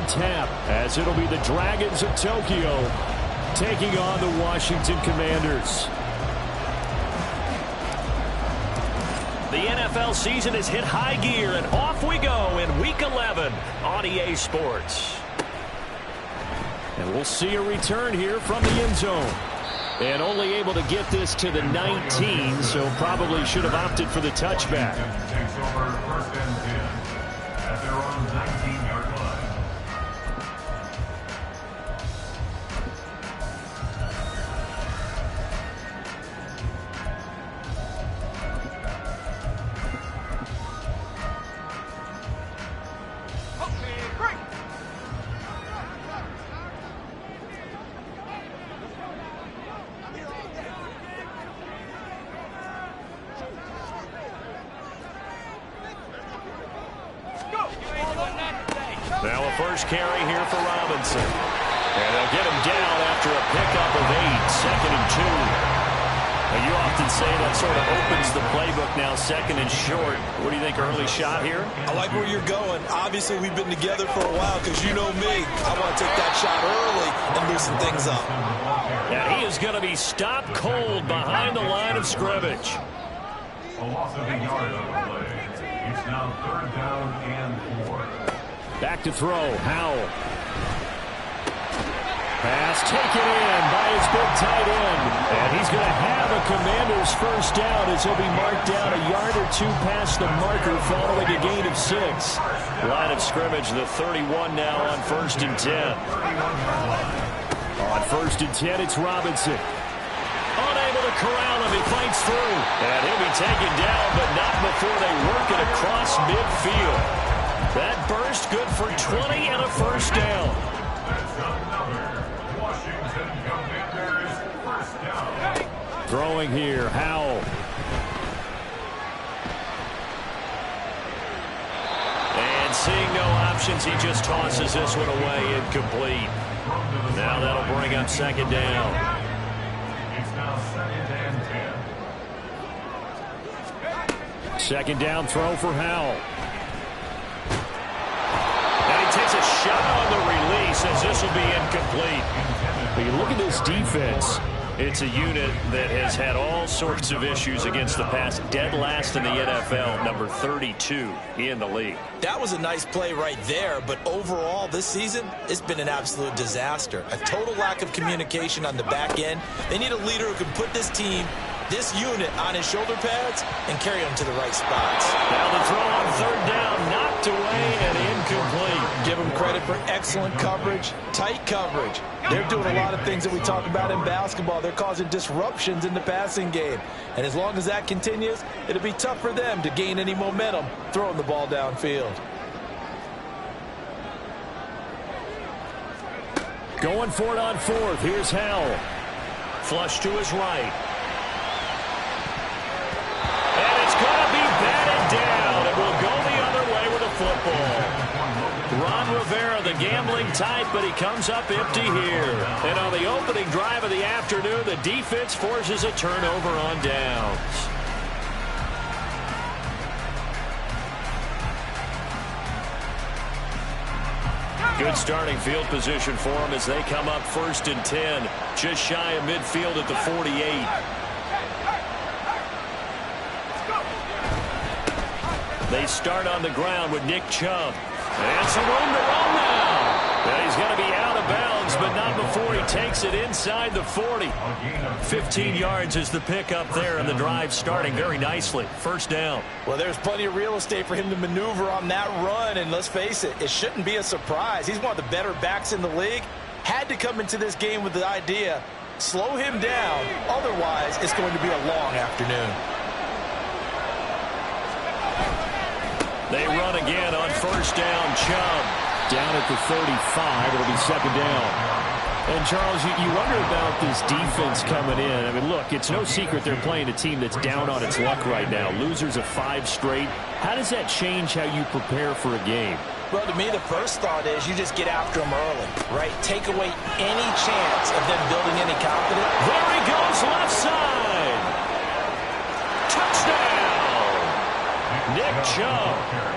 on tap, as it'll be the Dragons of Tokyo taking on the Washington Commanders. The NFL season has hit high gear, and off we go in Week 11 on EA Sports. And we'll see a return here from the end zone. And only able to get this to the 19, so probably should have opted for the touchback. Takes over first and 10 at their own 19-yard line. Now a first carry here for Robinson. And they'll get him down after a pickup of 8, second and 2. Now you often say that sort of opens the playbook now, second and short. What do you think, early shot here? I like where you're going. Obviously, we've been together for a while because you know me. I want to take that shot early and loosen things up. And he is going to be stopped cold behind the line of scrimmage. A loss of a yard on the play. It's now 3rd down and 4. Back to throw, Howell. Pass taken in by his big tight end. And he's going to have a Commander's first down as he'll be marked down a yard or 2 past the marker following a gain of 6. Line of scrimmage, the 31 now on 1st and 10. On 1st and 10, it's Robinson. Unable to corral him, he fights through. And he'll be taken down, but not before they work it across midfield. That burst good for 20 and a first down. That's another Washington Commanders first down. Throwing here, Howell. And seeing no options, he just tosses this one away, incomplete. Now that'll bring up 2nd down. It's now 2nd and 10. 2nd down throw for Howell. And he takes a shot on the release as this will be incomplete. But you look at this defense. It's a unit that has had all sorts of issues against the pass. Dead last in the NFL, number 32 in the league. That was a nice play right there, but overall this season, it's been an absolute disaster. A total lack of communication on the back end. They need a leader who can put this team, this unit, on his shoulder pads and carry them to the right spots. Now the throw on 3rd down, knocked away and incomplete. Give them credit for excellent coverage, tight coverage. They're doing a lot of things that we talk about in basketball. They're causing disruptions in the passing game. And as long as that continues, it'll be tough for them to gain any momentum throwing the ball downfield. Going for it on 4th. Here's Howell. Flush to his right. And it's going to be batted down. It will go the other way with a football. Ron Rivera, the gambling type, but he comes up empty here. And on the opening drive of the afternoon, the defense forces a turnover on downs. Good starting field position for them as they come up 1st and 10, just shy of midfield at the 48. They start on the ground with Nick Chubb. And some room to run now. And he's going to be out of bounds, but not before he takes it inside the 40. 15 yards is the pickup there, and the drive starting very nicely. 1st down. Well, there's plenty of real estate for him to maneuver on that run, and let's face it, it shouldn't be a surprise. He's one of the better backs in the league. Had to come into this game with the idea, slow him down, otherwise it's going to be a long afternoon. They run again on 1st down. Chubb Down at the 35. It'll be 2nd down. And, Charles, you wonder about this defense coming in. I mean, look, it's no secret they're playing a team that's down on its luck right now. Losers of 5 straight. How does that change how you prepare for a game? Well, to me, the first thought is you just get after them early, right? Take away any chance of them building any confidence. There he goes, left side. Touchdown. Nick Chubb,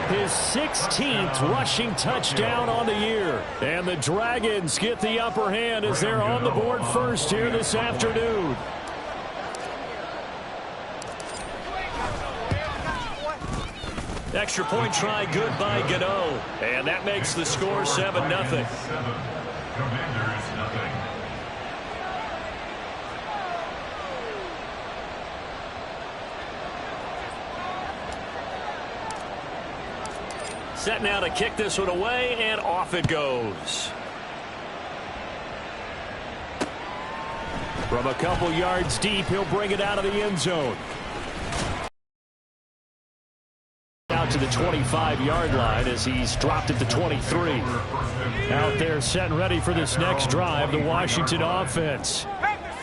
his 16th rushing touchdown on the year. And the Dragons get the upper hand as they're on the board first here this afternoon. Extra point try good by Gano. And that makes the score 7-0. Commanders, nothing. Set now to kick this one away, and off it goes. From a couple yards deep, he'll bring it out of the end zone. Out to the 25-yard line as he's dropped it to 23. Out there set and ready for this next drive, the Washington offense.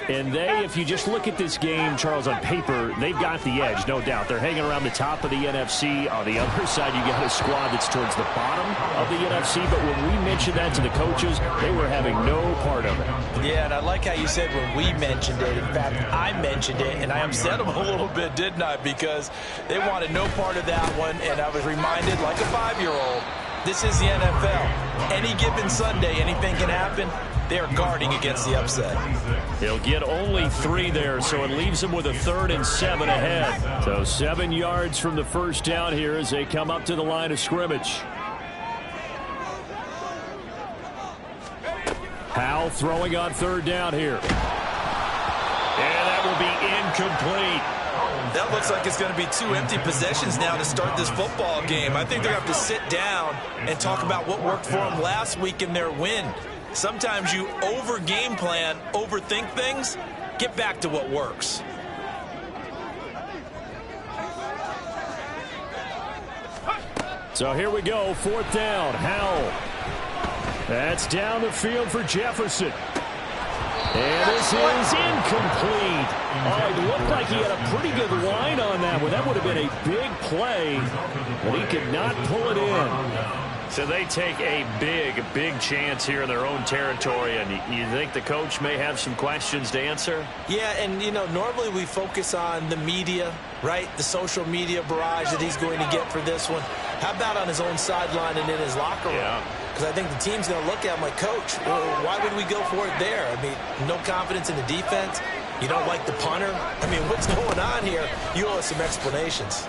And they, if you just look at this game, Charles, on paper, they've got the edge, no doubt. They're hanging around the top of the NFC. On the other side, you got a squad that's towards the bottom of the NFC. But when we mentioned that to the coaches, they were having no part of it. Yeah, and I like how you said when we mentioned it. In fact, I mentioned it, and I upset them a little bit, didn't I? Because they wanted no part of that one, and I was reminded, like a 5-year-old, this is the NFL. Any given Sunday, anything can happen. They're guarding against the upset. He'll get only 3 there, so it leaves him with a 3rd and 7 ahead. So 7 yards from the first down here as they come up to the line of scrimmage. Howell throwing on 3rd down here. And that will be incomplete. That looks like it's going to be 2 empty possessions now to start this football game. I think they're going to have to sit down and talk about what worked for them last week in their win. Sometimes you over-game plan, overthink things. Get back to what works. So here we go, 4th down, Howell. That's down the field for Jefferson. And this is incomplete. Oh, it looked like he had a pretty good line on that one. That would have been a big play, but he could not pull it in. So they take a big chance here in their own territory, and you think the coach may have some questions to answer? Yeah, and, you know, normally we focus on the media, right? The social media barrage that he's going to get for this one. How about on his own sideline and in his locker room? Yeah. Because I think the team's going to look at him like, Coach, why would we go for it there? I mean, no confidence in the defense. You don't like the punter. I mean, what's going on here? You owe us some explanations.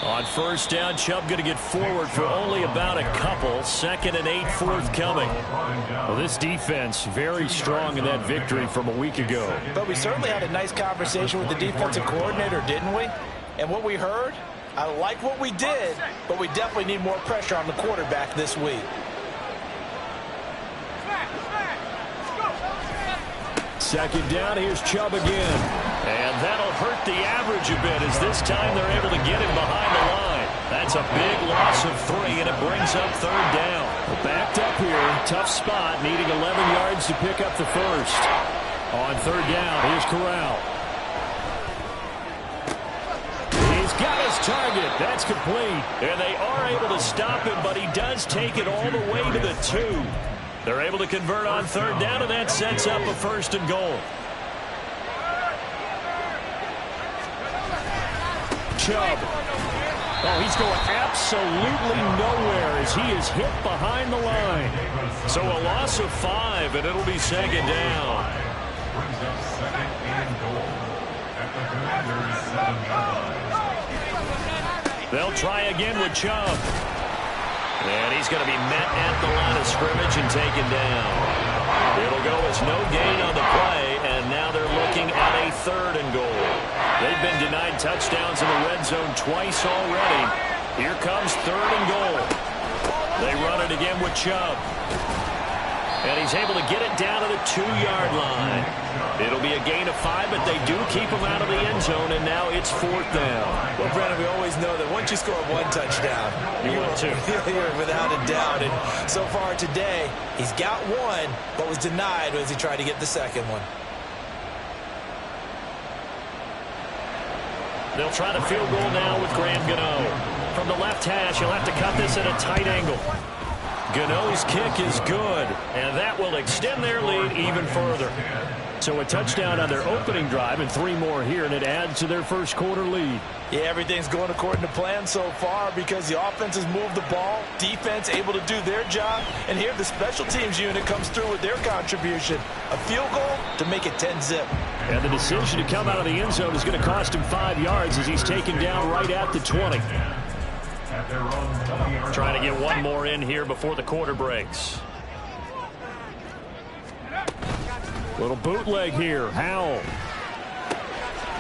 On 1st down, Chubb going to get forward for only about a couple. 2nd and 8 forthcoming. Well, this defense very strong in that victory from a week ago. But we certainly had a nice conversation with the defensive coordinator, didn't we? And what we heard, I like what we did, but we definitely need more pressure on the quarterback this week. 2nd down, here's Chubb again. And that'll hurt the average a bit as this time they're able to get him behind the line. That's a big loss of 3, and it brings up 3rd down. Backed up here, tough spot, needing 11 yards to pick up the first. On 3rd down, here's Corral. He's got his target. That's complete. And they are able to stop him, but he does take it all the way to the 2. They're able to convert on 3rd down, and that sets up a 1st and goal. Chubb. Oh, he's going absolutely nowhere as he is hit behind the line. So a loss of 5, and it'll be 2nd down. Brings up 2nd and goal at the Commanders' 7-yard line. They'll try again with Chubb. And he's going to be met at the line of scrimmage and taken down. It'll go as no gain on the play, and now they're looking at a 3rd and goal. They've been denied touchdowns in the red zone twice already. Here comes 3rd and goal. They run it again with Chubb. And he's able to get it down to the 2-yard line. It'll be a gain of 5, but they do keep him out of the end zone, and now it's 4th down. Well, Brandon, we always know that once you score 1 touchdown, you're without a doubt. And so far today, he's got 1, but was denied as he tried to get the 2nd one. They'll try the field goal now with Graham Gano. From the left hash, he'll have to cut this at a tight angle. Gano's kick is good, and that will extend their lead even further. So a touchdown on their opening drive and 3 more here, and it adds to their first quarter lead. Yeah, everything's going according to plan so far because the offense has moved the ball, defense able to do their job, and here the special teams unit comes through with their contribution. A field goal to make it 10-zip. And the decision to come out of the end zone is going to cost him 5 yards as he's taken down right at the 20. Trying to get one more in here before the quarter breaks. Little bootleg here. Howell.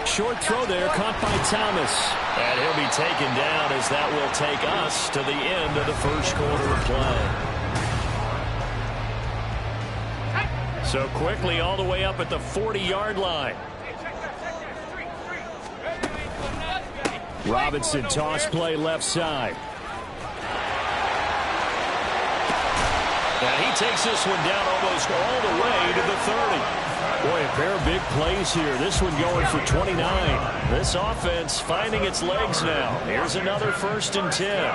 Short throw there, caught by Thomas. And he'll be taken down as that will take us to the end of the first quarter of play. So quickly all the way up at the 40-yard line. Robinson toss play left side. And he takes this one down almost all the way to the 30. Boy, a pair of big plays here. This one going for 29. This offense finding its legs now. Here's another 1st and 10.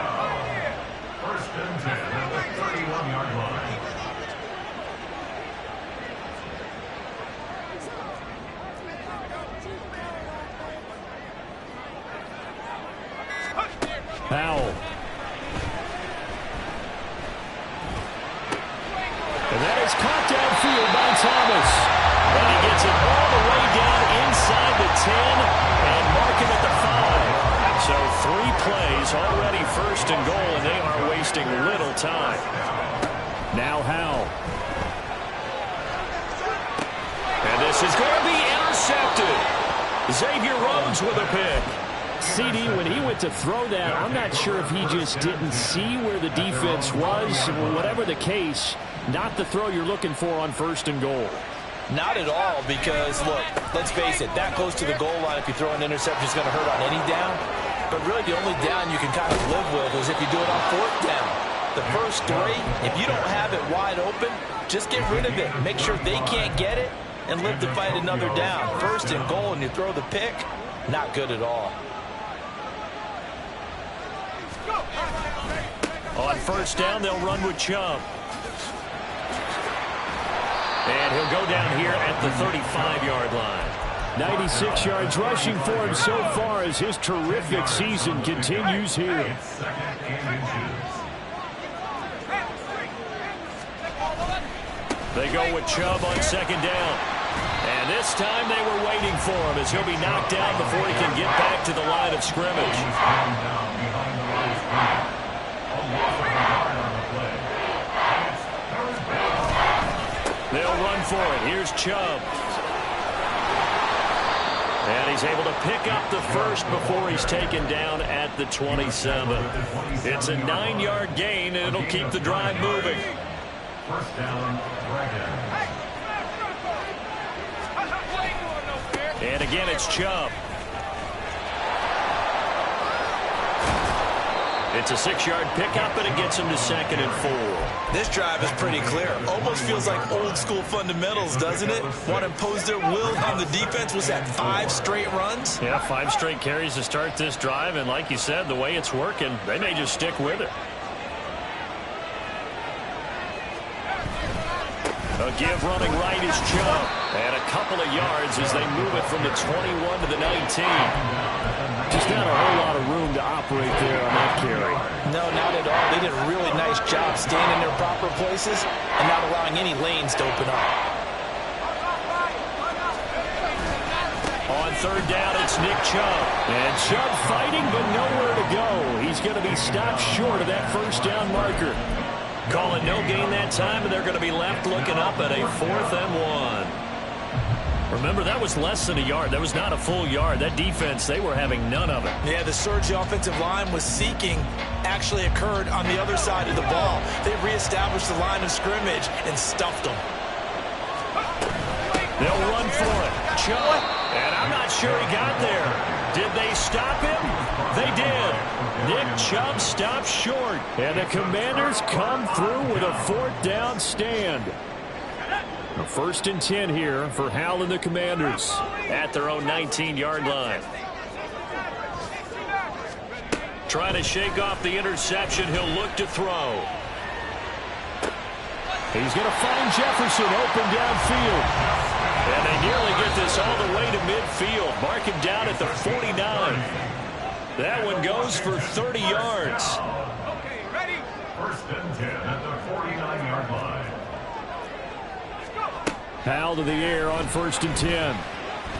1st and 10 at the 31-yard line. Howell. And that is caught downfield by Thomas. And he gets it all the way down inside the 10 and mark him at the 5. So 3 plays already 1st and goal, and they are wasting little time. Now Howell. And this is going to be intercepted. Xavier Rhodes with a pick. CD, when he went to throw that, I'm not sure if he just didn't see where the defense was. Whatever the case, not the throw you're looking for on 1st and goal. Not at all, because, look, let's face it, that goes to the goal line. If you throw an interception, it's going to hurt on any down. But really, the only down you can kind of live with is if you do it on 4th down. The first 3, if you don't have it wide open, just get rid of it. Make sure they can't get it and live to fight another down. 1st and goal, and you throw the pick, not good at all. On 1st down, they'll run with Chubb. And he'll go down here at the 35-yard line. 96 yards rushing for him so far as his terrific season continues here. They go with Chubb on 2nd down. And this time they were waiting for him as he'll be knocked down before he can get back to the line of scrimmage. They'll run for it. Here's Chubb. And he's able to pick up the 1st before he's taken down at the 27. It's a 9-yard gain, and it'll keep the drive moving. 1st down, Dragons. And again, it's Chubb. It's a 6-yard pickup, and it gets him to 2nd and 4. This drive is pretty clear. Almost feels like old-school fundamentals, doesn't it? Want to impose their will on the defense. Was that 5 straight runs? Yeah, 5 straight carries to start this drive, and like you said, the way it's working, they may just stick with it. A give running right is Chubb. And a couple of yards as they move it from the 21 to the 19. Just not a whole lot of room to operate there on that carry. No, not at all. They did a really nice job staying in their proper places and not allowing any lanes to open up. On 3rd down, it's Nick Chubb. And Chubb fighting, but nowhere to go. He's going to be stopped short of that 1st down marker. Calling no gain that time, and they're going to be left looking up at a 4th and 1. Remember, that was less than a yard. That was not a full yard. That defense, they were having none of it. Yeah, the surge the offensive line was seeking actually occurred on the other side of the ball. They reestablished the line of scrimmage and stuffed them. They'll run for it. Chubb, and I'm not sure he got there. Did they stop him? They did. Nick Chubb stopped short. And the Commanders come through with a 4th down stand. A 1st and 10 here for Howell and the Commanders. At their own 19-yard line. Trying to shake off the interception. He'll look to throw. He's going to find Jefferson open downfield. And they nearly get this all the way to midfield. Mark him down at the 49. That one goes for 30 yards. Okay, ready? First and 10 at the 49-yard line. Powell to the air on 1st and 10.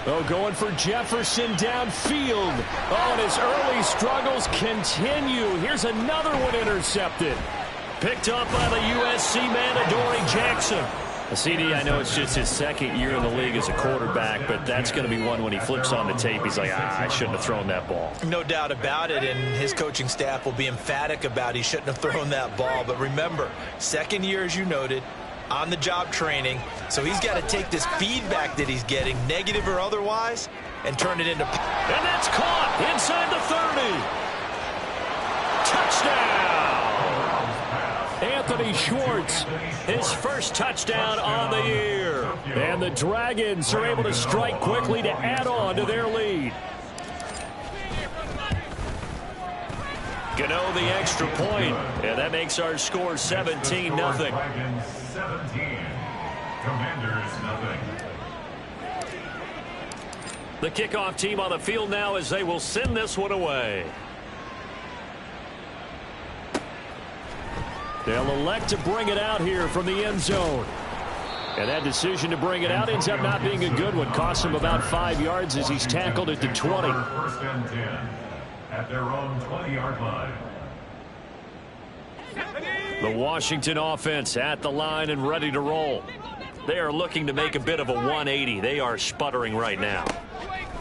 Oh, going for Jefferson downfield. Oh, and his early struggles continue. Here's another one intercepted. Picked up by the USC man, Adoree Jackson. CD, I know it's just his second year in the league as a quarterback, but that's going to be one when he flips on the tape. He's like, I shouldn't have thrown that ball. No doubt about it, and his coaching staff will be emphatic about he shouldn't have thrown that ball. But remember, second year, as you noted, on-the-job training, so he's got to take this feedback that he's getting, negative or otherwise, and turn it into... And that's caught inside the 30. Touchdown! Anthony Schwartz, his first touchdown on the year. And the Dragons are able to strike quickly to add on to their lead. Gano the extra point, and that makes our score 17-0. Dragons 17. Commanders nothing. The kickoff team on the field now as they will send this one away. They'll elect to bring it out here from the end zone. And that decision to bring it out ends up not being a good one. Costs him about 5 yards as he's tackled at the 20. First and 10 at their own 20-yard line. The Washington offense at the line and ready to roll. They are looking to make a bit of a 180. They are sputtering right now.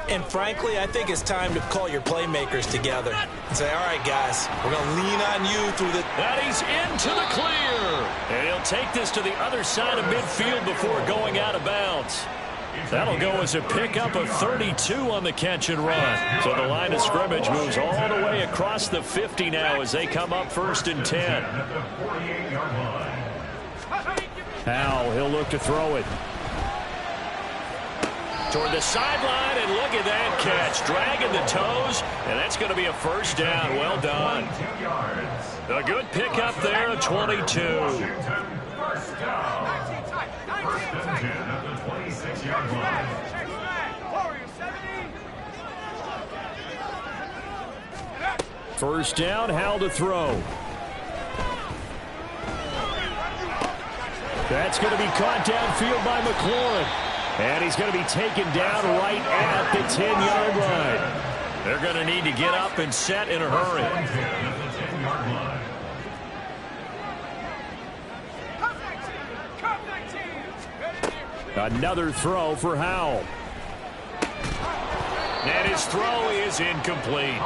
And frankly, I think it's time to call your playmakers together and say, all right, guys, we're going to lean on you through the... And he's into the clear. And he'll take this to the other side of midfield before going out of bounds. That'll go as a pickup of 32 on the catch and run. So the line of scrimmage moves all the way across the 50 now as they come up 1st and 10. Powell, he'll look to throw it. Toward the sideline, and look at that catch. Dragging the toes, and that's going to be a first down. Well done. A good pickup there of 22. First down. First and 10 at the 26-yard line. First down, Howell to throw. That's going to be caught downfield by McLaurin. And he's going to be taken down right at the 10-yard line. They're going to need to get up and set in a hurry. Another throw for Howell. And his throw is incomplete.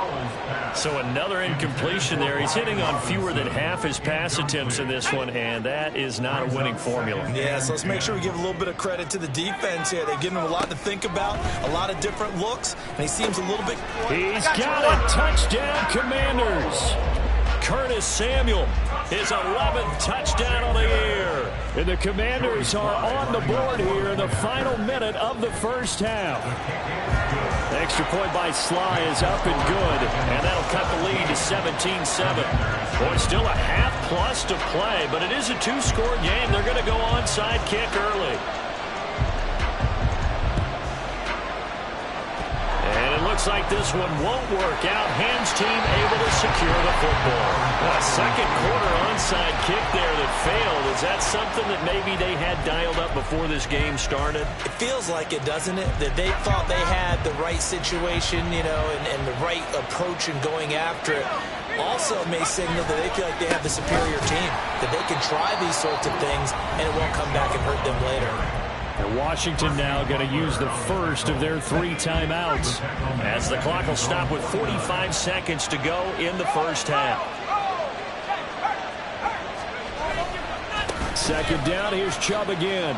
So another incompletion there. He's hitting on fewer than half his pass attempts in this one, and that is not a winning formula. Yeah, so let's make sure we give a little bit of credit to the defense here. They've given him a lot to think about, a lot of different looks, and he seems a little bit... He's got it. Touchdown, Commanders. Curtis Samuel, his 11th touchdown on the year. And the Commanders are on the board here in the final minute of the first half. The extra point by Sly is up and good, and that'll cut the lead to 17-7. Boy, still a half plus to play, but it is a two-score game. They're going to go onside kick early. And it looks like this one won't work out. Hams team able to secure the football. A second quarter onside kick there that failed. Is that something that maybe they had dialed up before this game started? It feels like it, doesn't it? That they thought they had the right situation, you know, and the right approach in going after it. Also may signal that they feel like they have the superior team, that they can try these sorts of things and it won't come back and hurt them later. And Washington now going to use the first of their 3 timeouts. As the clock will stop with 45 seconds to go in the first half. Second down, here's Chubb again.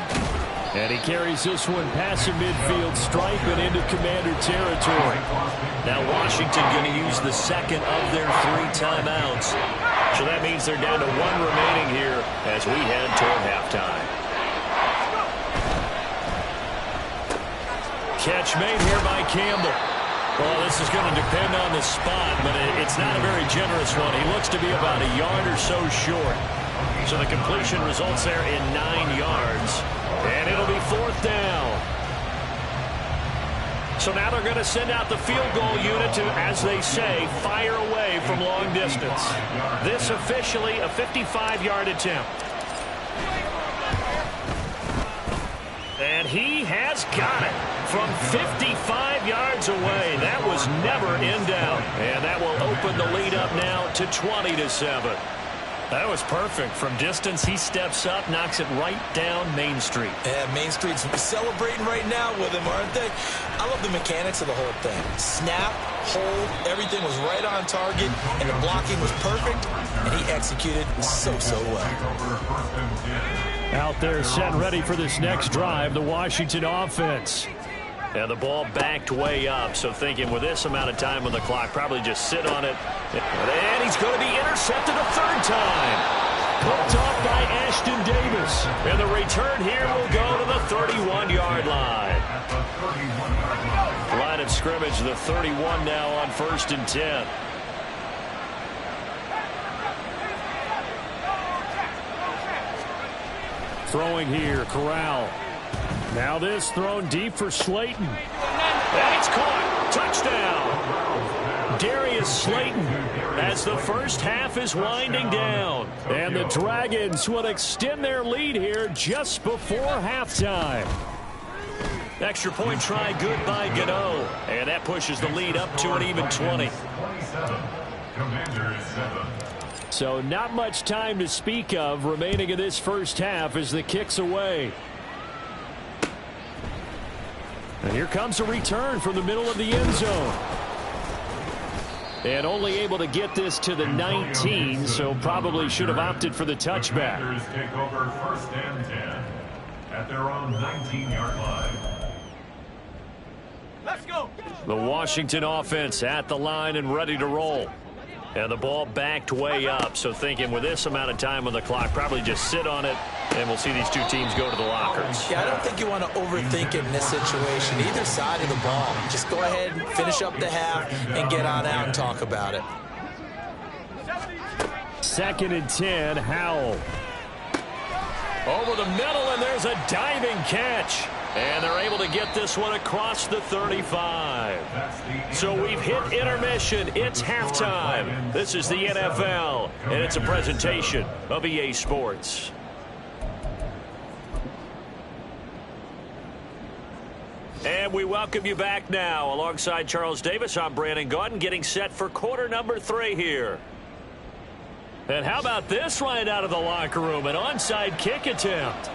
And he carries this one past the midfield stripe and into Commander territory. Now Washington going to use the second of their 3 timeouts. So that means they're down to 1 remaining here as we head toward halftime. Catch made here by Campbell. Well, this is going to depend on the spot, but it's not a very generous one. He looks to be about a yard or so short. So the completion results there in 9 yards. And it'll be 4th down. So now they're going to send out the field goal unit to, as they say, fire away from long distance. This officially a 55-yard attempt. And he has got it from 55 yards away. That was never in doubt. And that will open the lead up now to 20-7. That was perfect. From distance, he steps up, knocks it right down Main Street. Yeah, Main Street's celebrating right now with him, aren't they? I love the mechanics of the whole thing. Snap, hold, everything was right on target, and the blocking was perfect, and he executed so well. Out there set and ready for this next drive, the Washington offense. And the ball backed way up, so thinking with this amount of time on the clock, probably just sit on it. And he's going to be intercepted a third time. Picked off by Ashton Davis. And the return here will go to the 31-yard line. Line of scrimmage, the 31 now on 1st and 10. Throwing here, Corral. Now this thrown deep for Slayton. And it's caught. Touchdown. Darius Slayton as the first half is winding down. And the Dragons will extend their lead here just before halftime. Extra point try good by Gano. And that pushes the lead up to an even 20. So not much time to speak of remaining in this first half as the kick's away. And here comes a return from the middle of the end zone. And only able to get this to the 19, so probably should have opted for the touchback. Take over 1st and 10 at their own 19-yard line. Let's go. The Washington offense at the line and ready to roll. And the ball backed way up, so thinking with this amount of time on the clock, probably just sit on it, and we'll see these two teams go to the lockers. Yeah, I don't think you want to overthink it in this situation. Either side of the ball. Just go ahead and finish up the half and get on out and talk about it. 2nd and 10, Howell. Over the middle, and there's a diving catch. And they're able to get this one across the 35. So we've hit intermission. It's halftime. This is the NFL, and it's a presentation of EA Sports. And we welcome you back now. Alongside Charles Davis, I'm Brandon Gaudin, getting set for quarter number 3 here. And how about this right out of the locker room? An onside kick attempt.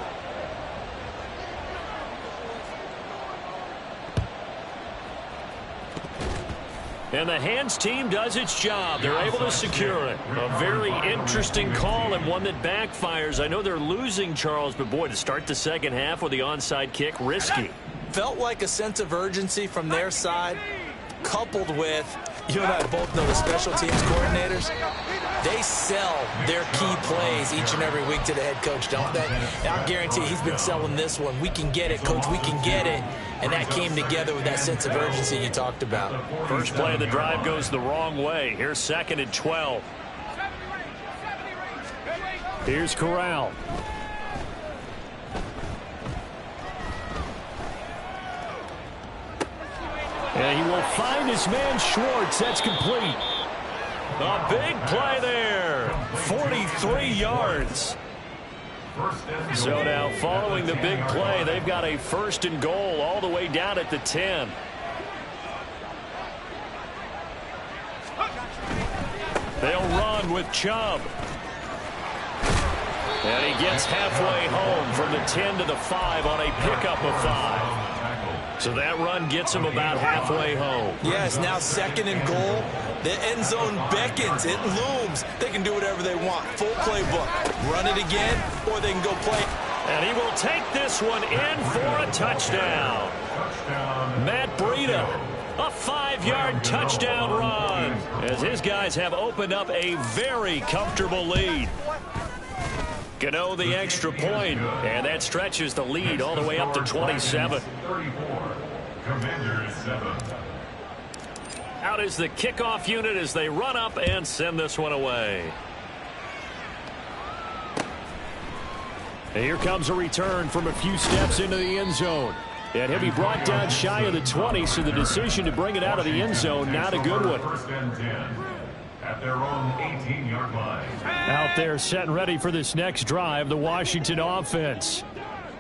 And the hands team does its job. They're able to secure it. A very interesting call and one that backfires. I know they're losing, Charles, but boy, to start the second half with the onside kick, risky. Felt like a sense of urgency from their side, coupled with, you and I both know the special teams coordinators, they sell their key plays each and every week to the head coach, don't they? And I guarantee he's been selling this one. We can get it, coach, we can get it. And that came together with that sense of urgency you talked about. First play of the drive goes the wrong way. Here's 2nd and 12. Here's Corral. And he will find his man Schwartz. That's complete. A big play there. 43 yards. So now following the big play, they've got a 1st and goal all the way down at the 10. They'll run with Chubb. And he gets halfway home from the 10 to the 5 on a pickup of 5. So that run gets him about halfway home. Yes, now 2nd and goal. The end zone beckons. It looms. They can do whatever they want. Full playbook. Run it again, or they can go play. And he will take this one in for a touchdown. Matt Breida, a 5-yard touchdown run, as his guys have opened up a very comfortable lead. Gano the extra point, and that stretches the lead all the way up to 27. Commanders 7. Out is the kickoff unit as they run up and send this one away. And here comes a return from a few steps into the end zone. And he'll be brought down shy of the 20, so the decision to bring it out of the end zone, not a good one. First and 10 at their own 18-yard line. Out there setting ready for this next drive, the Washington offense.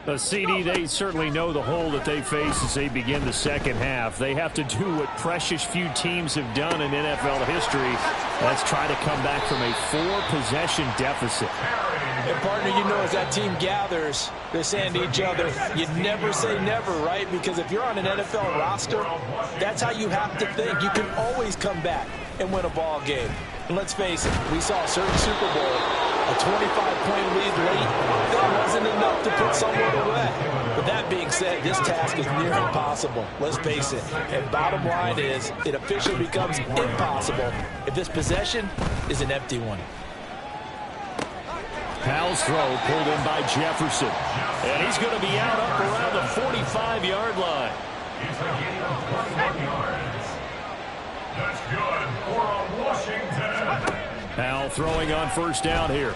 The CD, they certainly know the hole that they face as they begin the second half. They have to do what precious few teams have done in NFL history. Let's try to come back from a 4-possession deficit. And partner, you know, as that team gathers, they're saying to each other, you never say never, right? Because if you're on an NFL roster, that's how you have to think. You can always come back and win a ball game. And let's face it, we saw a certain Super Bowl, a 25-point lead late. That wasn't enough to put someone away. But that being said, this task is near impossible. Let's face it. And bottom line is, it officially becomes impossible if this possession is an empty one. Powell's throw pulled in by Jefferson. And he's going to be out up around the 45-yard line. It's a gain of 21 yards. That's good for a Washington. Powell throwing on first down here.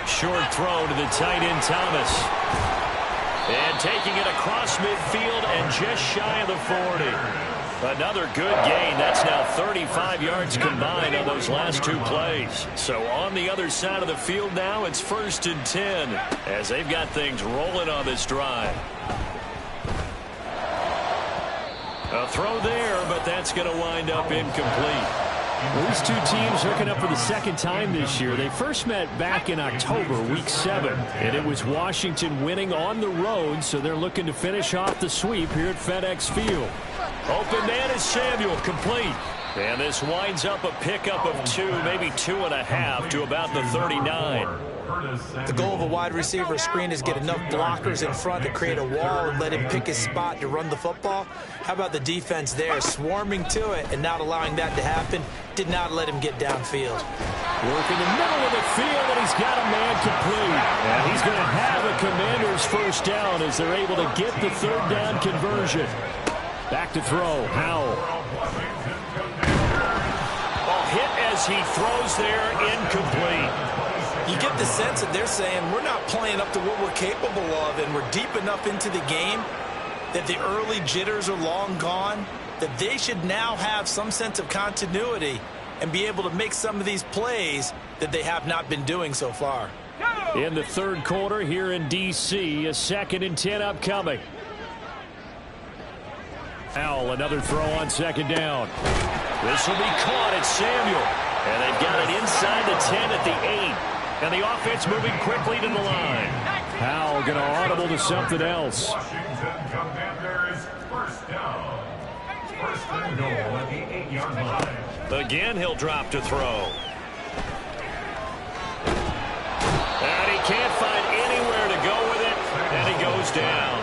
Short throw to the tight end Thomas. And taking it across midfield and just shy of the 40. Another good gain. That's now 35 yards combined on those last 2 plays. So on the other side of the field now, it's 1st and 10 as they've got things rolling on this drive. A throw there, but that's going to wind up incomplete. These two teams hooking up for the second time this year. They first met back in October, week 7, and it was Washington winning on the road, so they're looking to finish off the sweep here at FedEx Field. Open man is Samuel, complete. And this winds up a pickup of 2, maybe 2.5 to about the 39. The goal of a wide receiver screen is get enough blockers in front to create a wall and let him pick his spot to run the football. How about the defense there, swarming to it and not allowing that to happen? Did not let him get downfield. Work in the middle of the field, and he's got a man complete. And he's going to have a Commander's first down as they're able to get the 3rd down conversion. Back to throw, Howell. Hit as he throws there, incomplete. You get the sense that they're saying we're not playing up to what we're capable of, and we're deep enough into the game that the early jitters are long gone, that they should now have some sense of continuity and be able to make some of these plays that they have not been doing so far. In the 3rd quarter here in D.C., a 2nd and 10 upcoming. Howell, another throw on 2nd down. This will be caught at Samuel. And they've got it inside the 10 at the 8. And the offense moving quickly to the line. Howell going to audible to something else. Washington Commanders first down. First and goal at the 8-yard line. Again, he'll drop to throw. And he can't find anywhere to go with it. And he goes down.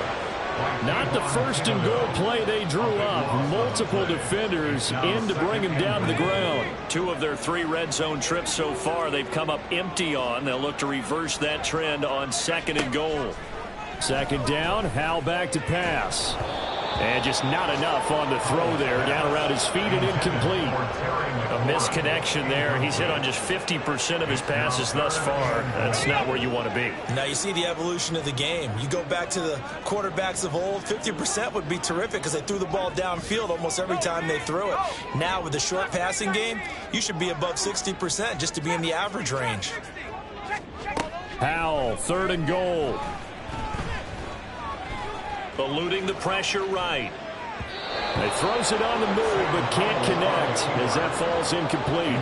Not the 1st and goal play they drew up. Multiple defenders in to bring him down to the ground. 2 of their 3 red zone trips so far they've come up empty on. They'll look to reverse that trend on 2nd and goal. 2nd down, Howell back to pass. And just not enough on the throw there. Down around his feet and incomplete. A misconnection there. He's hit on just 50% of his passes thus far. That's not where you want to be. Now you see the evolution of the game. You go back to the quarterbacks of old, 50% would be terrific because they threw the ball downfield almost every time they threw it. Now with the short passing game, you should be above 60% just to be in the average range. Howell, 3rd and goal. Eluding the pressure right. He throws it on the move but can't connect as that falls incomplete.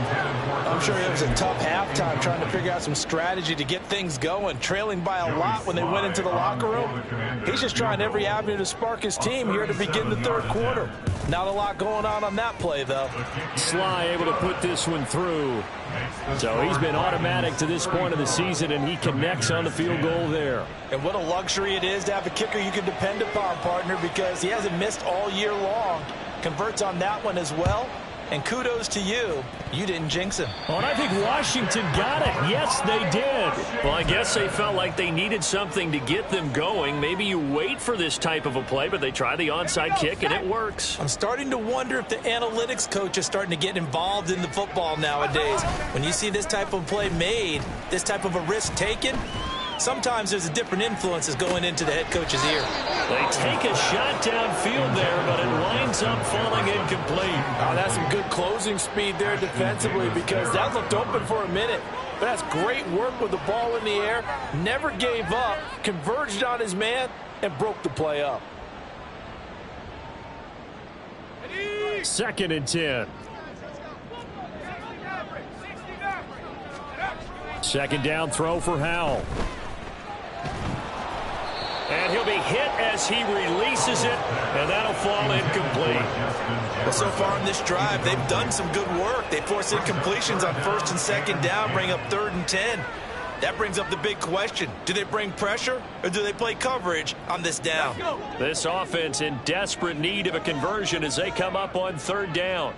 I'm sure it was a tough halftime trying to figure out some strategy to get things going, trailing by a lot when they went into the locker room. He's just trying every avenue to spark his team here to begin the 3rd quarter. Not a lot going on that play, though. Sly able to put this one through. So he's been automatic to this point of the season, and he connects on the field goal there. And what a luxury it is to have a kicker you can depend upon, partner, because he hasn't missed all year long. Converts on that one as well. And kudos to you. You didn't jinx him. Oh, and I think Washington got it. Yes, they did. Well, I guess they felt like they needed something to get them going. Maybe you wait for this type of a play, but they try the onside kick, and it works. I'm starting to wonder if the analytics coach is starting to get involved in the football nowadays. When you see this type of play made, this type of a risk taken, sometimes there's a different influences going into the head coach's ear. They take a shot downfield there, but it winds up falling incomplete. Oh, that's some good closing speed there defensively, because that looked open for a minute. But that's great work with the ball in the air. Never gave up, converged on his man, and broke the play up. 2nd and 10. 2nd down throw for Howell. And he'll be hit as he releases it, and that'll fall incomplete. Well, so far in this drive, they've done some good work. They force incompletions on 1st and 2nd down, bring up 3rd and 10. That brings up the big question. Do they bring pressure, or do they play coverage on this down? This offense in desperate need of a conversion as they come up on 3rd down.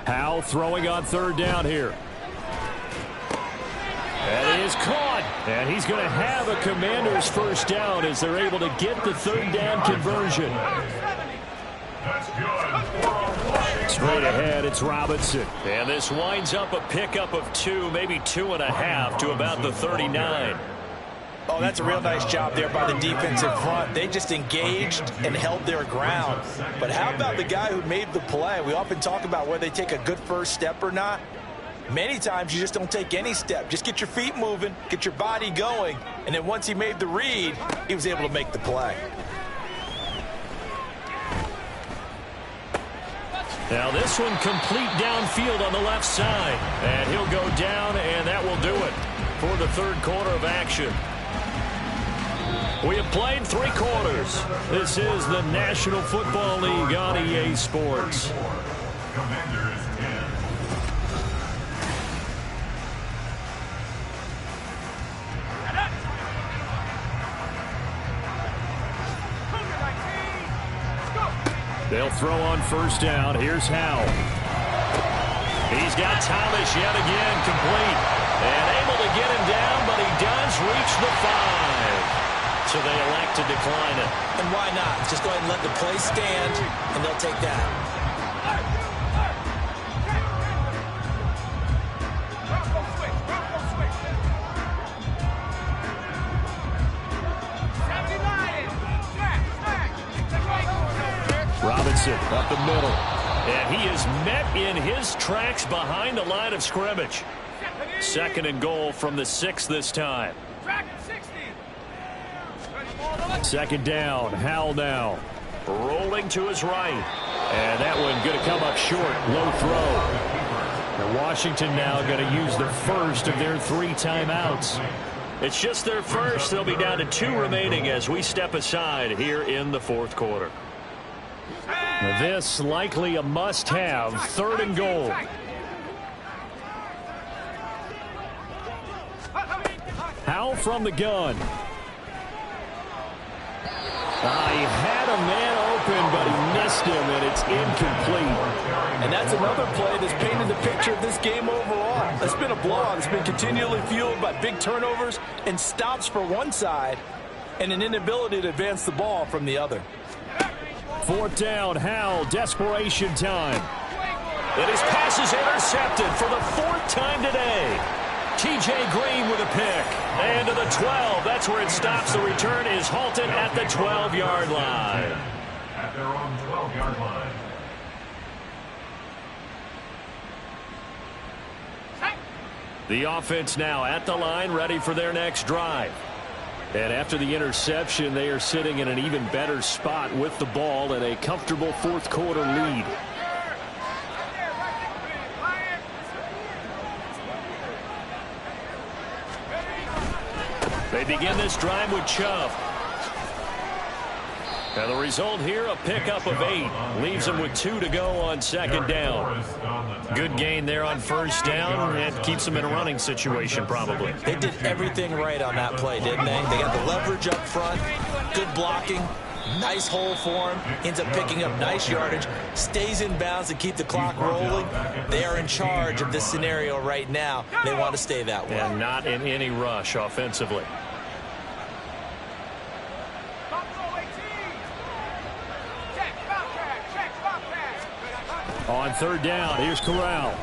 Howell throwing on 3rd down here. That is caught. And he's going to have a Commander's 1st down as they're able to get the 3rd down conversion. That's good. Straight ahead, it's Robinson. And this winds up a pickup of 2, maybe 2.5 to about the 39. Oh, that's a real nice job there by the defense in front. They just engaged and held their ground. But how about the guy who made the play? We often talk about whether they take a good first step or not. Many times you just don't take any step. Just get your feet moving, get your body going, and then once he made the read, he was able to make the play. Now this one complete downfield on the left side. And he'll go down, and that will do it for the 3rd quarter of action. We have played 3 quarters. This is the National Football League on EA Sports. Commanders 10. They'll throw on 1st down. Here's Howell. He's got Thomas yet again complete. And able to get him down, but he does reach the 5. So they elect to decline it. And why not? Just go ahead and let the play stand, and they'll take that. Robinson up the middle. And he is met in his tracks behind the line of scrimmage. 2nd and goal from the 6 this time. 2nd down. Howell now. Rolling to his right. And that one going to come up short. Low throw. Now Washington now going to use the 1st of their 3 timeouts. It's just their first. They'll be down to 2 remaining as we step aside here in the 4th quarter. Now this likely a must-have. 3rd and goal. Howell from the gun. He had a man open, but he missed him, and it's incomplete. And that's another play that's painted the picture of this game overall. It's been a blowout. It's been continually fueled by big turnovers and stops for one side and an inability to advance the ball from the other. 4th down, Howell, desperation time. And his pass is intercepted for the 4th time today. T.J. Green with a pick. And to the 12. That's where it stops. The return is halted at the 12-yard line. At their own 12-yard line. The offense now at the line, ready for their next drive. And after the interception, they are sitting in an even better spot with the ball and a comfortable 4th quarter lead. They begin this drive with Chubb. And the result here, a pickup of 8. Leaves them with 2 to go on 2nd down. Good gain there on 1st down. It keeps them in a running situation, probably. They did everything right on that play, didn't they? They got the leverage up front, good blocking, Nice hole for him. Ends up picking up nice yardage. Stays in bounds to keep the clock rolling. They are in charge of this scenario right now. They want to stay that way. And not in any rush offensively. On third down, here's Corral.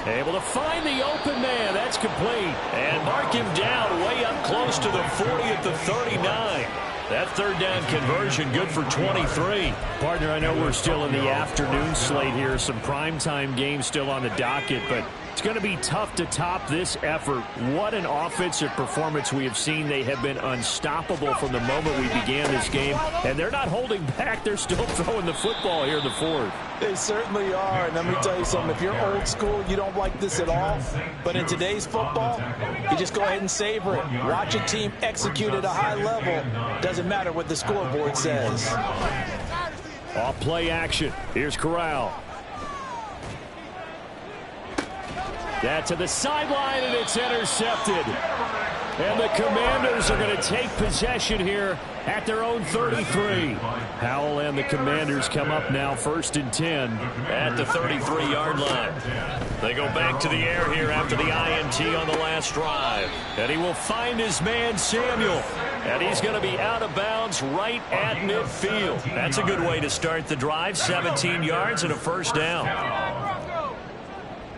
Able to find the open man. That's complete. And mark him down way up close to the 40 at the 39. That third down conversion good for 23. Partner, I know we're still in the afternoon slate here. Some primetime games still on the docket, but it's going to be tough to top this effort. What an offensive performance we have seen. They have been unstoppable from the moment we began this game, and they're not holding back. They're still throwing the football here in the fourth. They certainly are, and let me tell you something. If you're old school, you don't like this at all. But in today's football, you just go ahead and savor it. Watch a team execute at a high level. Doesn't matter what the scoreboard says. Off play action. Here's Corral. That to the sideline, and it's intercepted. And the Commanders are going to take possession here at their own 33. Howell and the Commanders come up now 1st and 10 at the 33-yard line. They go back to the air here after the INT on the last drive. And he will find his man, Samuel. And he's going to be out of bounds right at midfield. That's a good way to start the drive. 17 yards and a first down.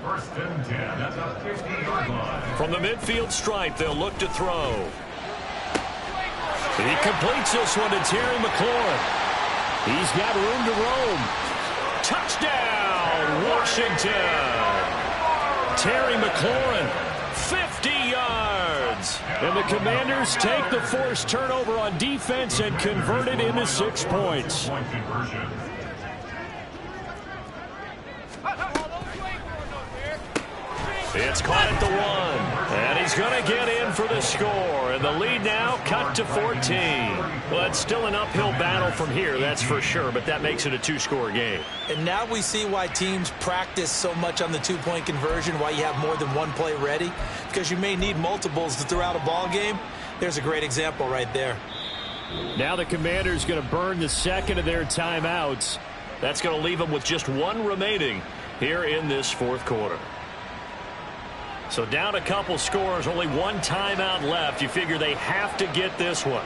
First and 10 at the 50-yard line. From the midfield stripe, they'll look to throw. He completes this one to Terry McLaurin. He's got room to roam. Touchdown, Washington. Terry McLaurin, 50 yards. And the Commanders take the forced turnover on defense and convert it into 6 points. It's caught at the 1, and he's going to get in for the score, and the lead now cut to 14. Well, it's still an uphill battle from here, that's for sure, but that makes it a 2-score game. And now we see why teams practice so much on the 2-point conversion, why you have more than one play ready, because you may need multiples to throw out a ball game. There's a great example right there. Now the Commanders going to burn the second of their timeouts. That's going to leave them with just 1 remaining here in this 4th quarter. So down a couple scores, only 1 timeout left. You figure they have to get this one.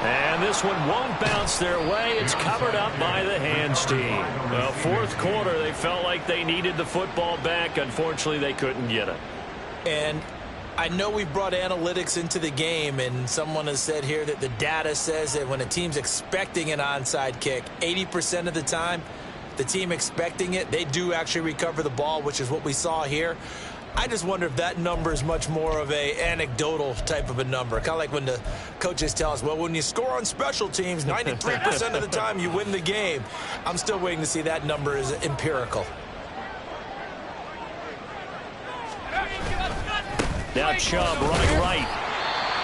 And this one won't bounce their way. It's covered up by the hands team. Well, 4th quarter, they felt like they needed the football back. Unfortunately, they couldn't get it. And I know we brought analytics into the game, and someone has said here that the data says that when a team's expecting an onside kick, 80% of the time, the team expecting it, they do actually recover the ball, which is what we saw here. I just wonder if that number is much more of a anecdotal type of a number. Kind of like when the coaches tell us, well, when you score on special teams, 93% of the time you win the game. I'm still waiting to see that number is empirical. Now Chubb running right.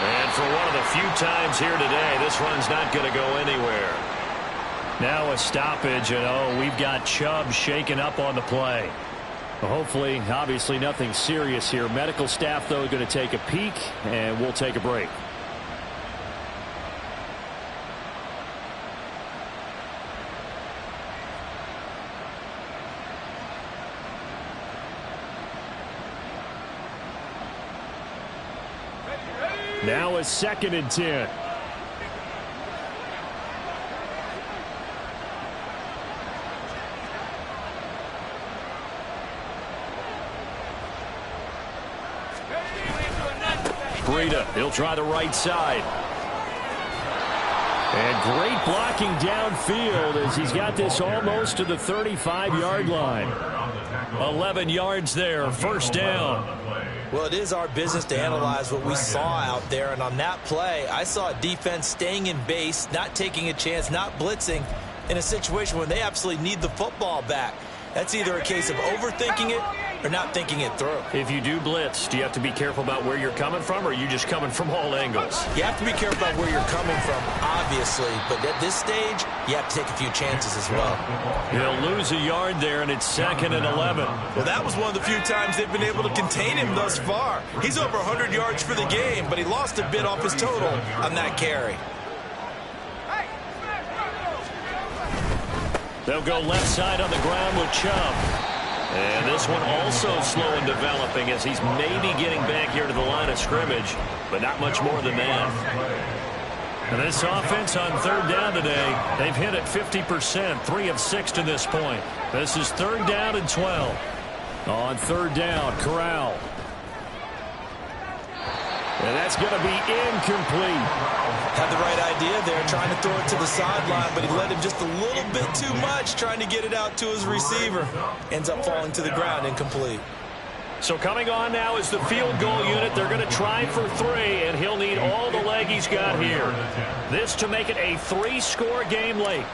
And for one of the few times here today, this run's not going to go anywhere. Now a stoppage, and we've got Chubb shaken up on the play. Well, hopefully, obviously nothing serious here. Medical staff, though, going to take a peek, and we'll take a break. Now a 2nd and 10. Breida, he'll try the right side. And great blocking downfield as he's got this almost to the 35-yard line. 11 yards there, first down. Well, it is our business to analyze what we saw out there, and on that play, I saw a defense staying in base, not taking a chance, not blitzing, in a situation where they absolutely need the football back. That's either a case of overthinking it or not thinking it through. If you do blitz, do you have to be careful about where you're coming from, or are you just coming from all angles? You have to be careful about where you're coming from, obviously, but at this stage, you have to take a few chances as well. They'll lose a yard there, and it's 2nd and 11. Well, that was one of the few times they've been able to contain him thus far. He's over 100 yards for the game, but he lost a bit off his total on that carry. They'll go left side on the ground with Chubb. And this one also slow in developing as he's maybe getting back here to the line of scrimmage, but not much more than that. And this offense on 3rd down today, they've hit it 50%, 3 of 6 to this point. This is 3rd down and 12. On 3rd down, Corral. And that's going to be incomplete. Had the right idea there, trying to throw it to the sideline, but he led him just a little bit too much, trying to get it out to his receiver. Ends up falling to the ground, incomplete. So coming on now is the field goal unit. They're going to try for 3, and he'll need all the leg he's got here. This to make it a 3-score game late.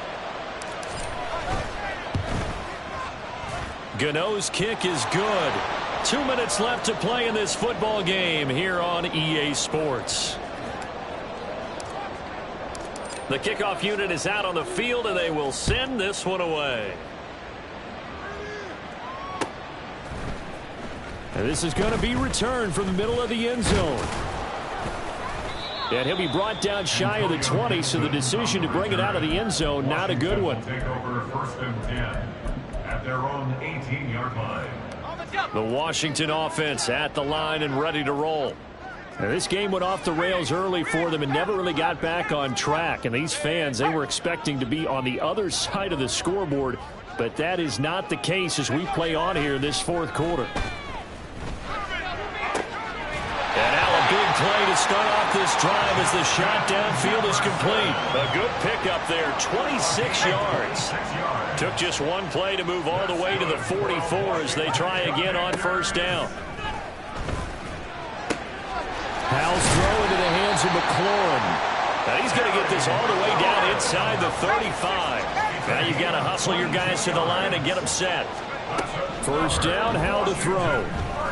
Gano's kick is good. 2 minutes left to play in this football game here on EA Sports. The kickoff unit is out on the field, and they will send this one away. And this is going to be returned from the middle of the end zone. And he'll be brought down shy of the 20, so the decision to bring it out of the end zone, not a good one. Take over 1st and 10 at their own 18-yard line. The Washington offense at the line and ready to roll. Now, this game went off the rails early for them and never really got back on track. And these fans, they were expecting to be on the other side of the scoreboard, but that is not the case as we play on here in this 4th quarter. And now a big play to start off this drive as the shot downfield is complete. A good pickup there, 26 yards. Took just one play to move all the way to the 44 as they try again on 1st down. Powell's throw into the hands of McLaurin. Now he's going to get this all the way down inside the 35. Now you've got to hustle your guys to the line and get them set. 1st down, Howell to throw.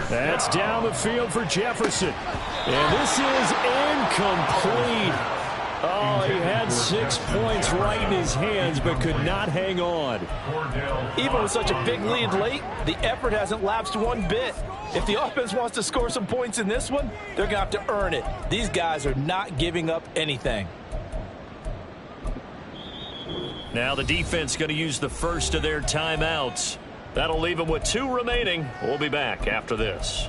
That's down the field for Jefferson. And this is incomplete. Oh, he had 6 points right in his hands, but could not hang on. Even with such a big lead late, the effort hasn't lapsed one bit. If the offense wants to score some points in this one, they're going to have to earn it. These guys are not giving up anything. Now the defense going to use the first of their timeouts. That'll leave them with 2 remaining. We'll be back after this.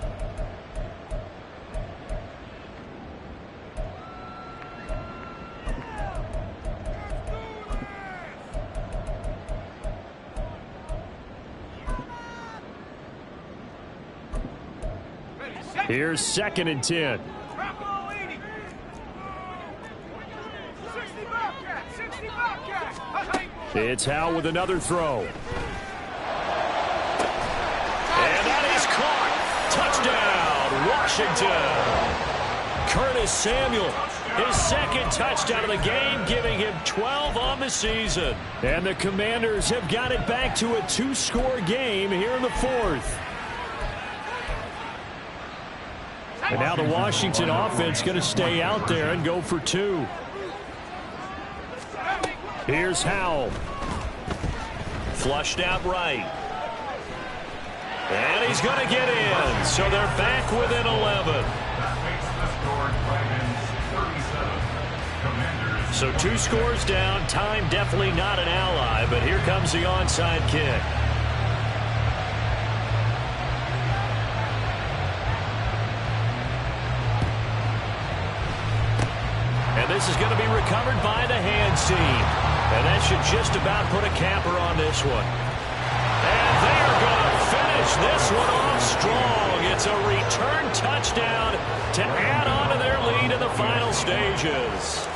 Here's 2nd and 10. It's Howell with another throw. And that is caught. Touchdown, Washington. Curtis Samuel, his 2nd touchdown of the game, giving him 12 on the season. And the Commanders have got it back to a 2-score game here in the 4th. And now the Washington offense going to stay out there and go for 2. Here's Howell. Flushed out right. And he's going to get in. So they're back within 11. So 2 scores down. Time definitely not an ally, but here comes the onside kick. And this is going to be recovered by the hands team. And that should just about put a capper on this one. And they are going to finish this one off strong. It's a return touchdown to add on to their lead in the final stages.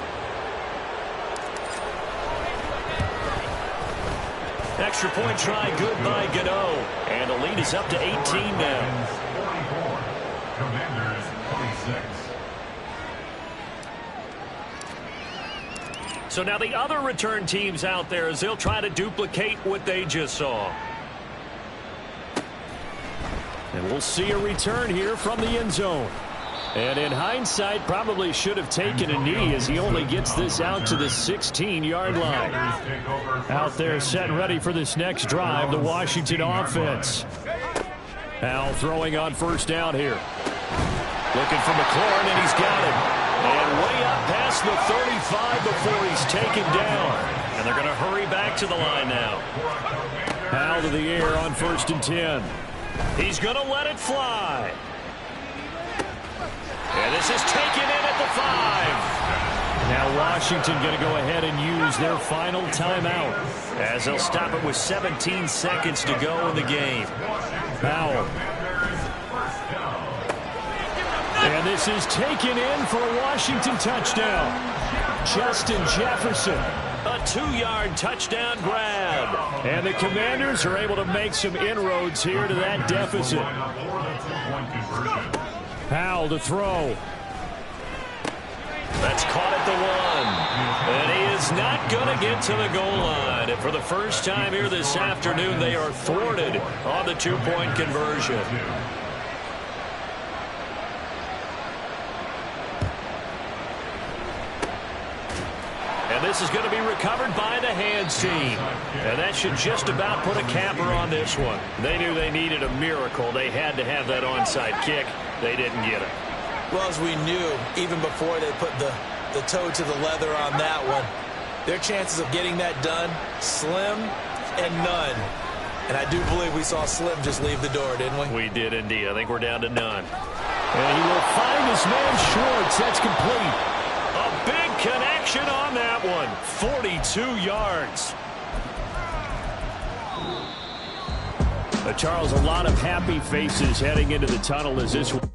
Extra point try good by Gano. And the lead is up to 18 now. 44. Commanders 26. So now the other return teams out there as they'll try to duplicate what they just saw. And we'll see a return here from the end zone. And in hindsight, probably should have taken a knee as he only gets this out to the 16-yard line. Out there set and ready for this next drive, the Washington offense. Now throwing on first down here. Looking for McLaurin, and he's got it. And way up past the 35 before he's taken down. And they're going to hurry back to the line now. Out of the air on 1st and 10. He's going to let it fly. And this is taken in at the 5. Now Washington going to go ahead and use their final timeout as they'll stop it with 17 seconds to go in the game. Powell. And this is taken in for a Washington touchdown. Justin Jefferson. A 2-yard touchdown grab. And the Commanders are able to make some inroads here to that deficit. Powell to throw. That's caught at the 1. And he is not going to get to the goal line. And for the first time here this afternoon, they are thwarted on the 2-point conversion. And this is going to be recovered by the hands team. And that should just about put a capper on this one. They knew they needed a miracle. They had to have that onside kick. They didn't get it. Well, as we knew, even before they put the toe to the leather on that one, their chances of getting that done, slim and none. And I do believe we saw Slim just leave the door, didn't we? We did indeed. I think we're down to none. And he will find his man Schwartz. That's complete. A big connection on that one. 42 yards. Charles, a lot of happy faces heading into the tunnel as this one.